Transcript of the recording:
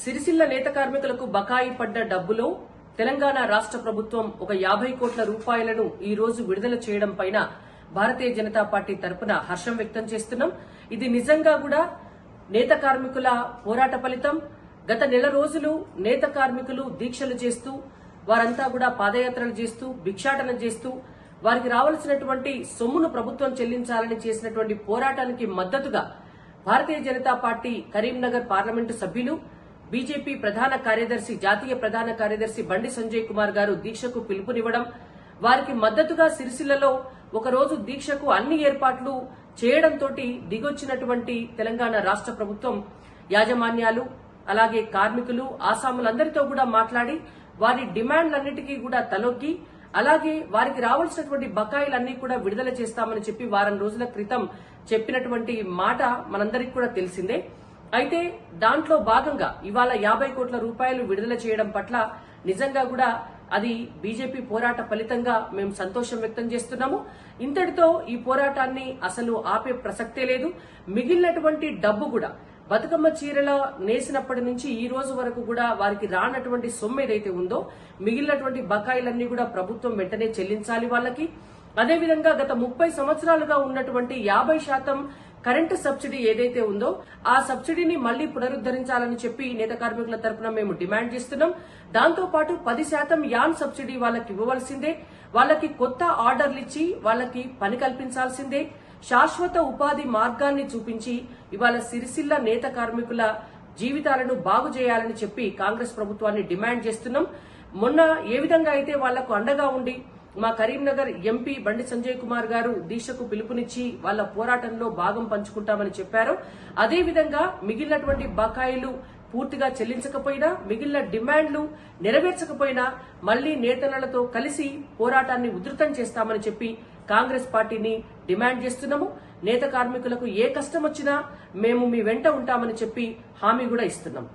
సిరిసిల్ల నేత కార్మికులకు బకాయి పడ్డ డబ్బులో తెలంగాణ రాష్ట్ర ప్రభుత్వం ఒక 50 కోట్ల రూపాయలను ఈ రోజు విడుదల చేయడం పైన భారతీయ జనతా పార్టీ తరపున హర్షం వ్యక్తం చేస్తున్నాం. ఇది నిజంగా కూడా నేత కార్మికుల పోరాట ఫలితం. గత నెల రోజులు నేత కార్మికులు దీక్షలు చేస్తూ వారంతా కూడా పాదయాత్రలు చేస్తూ భిక్షాటన చేస్తూ వారికి రావాల్సినటువంటి సొమ్మును ప్రభుత్వం చెల్లించాలని చేసినటువంటి పోరాటానికి మద్దతుగా భారతీయ జనతా పార్టీ కరీంనగర్ పార్లమెంటు సభ్యులు బీజేపీ ప్రధాన కార్యదర్శి జాతీయ ప్రధాన కార్యదర్శి బండి సంజయ్ కుమార్ గారు దీక్షకు పిలుపునివ్వడం, వారికి మద్దతుగా సిరిసిల్లలో ఒకరోజు దీక్షకు అన్ని ఏర్పాట్లు చేయడంతో దిగొచ్చినటువంటి తెలంగాణ రాష్ట్ర ప్రభుత్వం యాజమాన్యాలు అలాగే కార్మికులు ఆసాములందరితో కూడా మాట్లాడి వారి డిమాండ్లన్నిటికీ కూడా తలొగ్గి అలాగే వారికి రావాల్సినటువంటి బకాయిలన్నీ కూడా విడుదల చేస్తామని చెప్పి వారం రోజుల క్రితం చెప్పినటువంటి మాట మనందరికీ కూడా తెలిసిందే. అయితే దాంట్లో భాగంగా ఇవాళ 50 కోట్ల రూపాయలు విడుదల చేయడం పట్ల నిజంగా కూడా అది బీజేపీ పోరాట ఫలితంగా మేము సంతోషం వ్యక్తం చేస్తున్నాము. ఇంతటితో ఈ పోరాటాన్ని అసలు ఆపే ప్రసక్తే లేదు. మిగిలినటువంటి డబ్బు కూడా బతుకమ్మ చీరల నేసినప్పటి నుంచి ఈ రోజు వరకు కూడా వారికి రానటువంటి సొమ్ము ఏదైతే ఉందో మిగిలినటువంటి బకాయిలన్నీ కూడా ప్రభుత్వం వెంటనే చెల్లించాలి వాళ్ళకి. అదేవిధంగా గత 30 సంవత్సరాలుగా ఉన్నటువంటి 50% కరెంటు సబ్సిడీ ఏదైతే ఉందో ఆ సబ్సిడీని మళ్లీ పునరుద్దరించాలని చెప్పి నేత కార్మికుల తరపున మేము డిమాండ్ చేస్తున్నాం. దాంతో పాటు 10% యాన్ సబ్సిడీ వాళ్ళకి ఇవ్వవలసిందే. వాళ్ళకి కొత్త ఆర్డర్లు ఇచ్చి వాళ్ళకి పని కల్పించాల్సిందే. శాశ్వత ఉపాధి మార్గాన్ని చూపించి ఇవాళ సిరిసిల్ల నేత కార్మికుల జీవితాలను బాగు చేయాలని చెప్పి కాంగ్రెస్ ప్రభుత్వాన్ని డిమాండ్ చేస్తున్నాం. మొన్న ఏ విధంగా అయితే వాళ్లకు అండగా ఉండి మా కరీంనగర్ ఎంపీ బండి సంజయ్ కుమార్ గారు దీక్షకు పిలుపునిచ్చి వాళ్ళ పోరాటంలో భాగం పంచుకుంటామని చెప్పారో అదేవిధంగా మిగిలినటువంటి బకాయిలు పూర్తిగా చెల్లించకపోయినా మిగిలిన డిమాండ్లు నెరవేర్చకపోయినా మళ్లీ నేతలతో కలిసి పోరాటాన్ని ఉధృతం చేస్తామని చెప్పి కాంగ్రెస్ పార్టీని డిమాండ్ చేస్తున్నాము. నేత కార్మికులకు ఏ కష్టం వచ్చినా మేము మీ వెంట ఉంటామని చెప్పి హామీ కూడా ఇస్తున్నాం.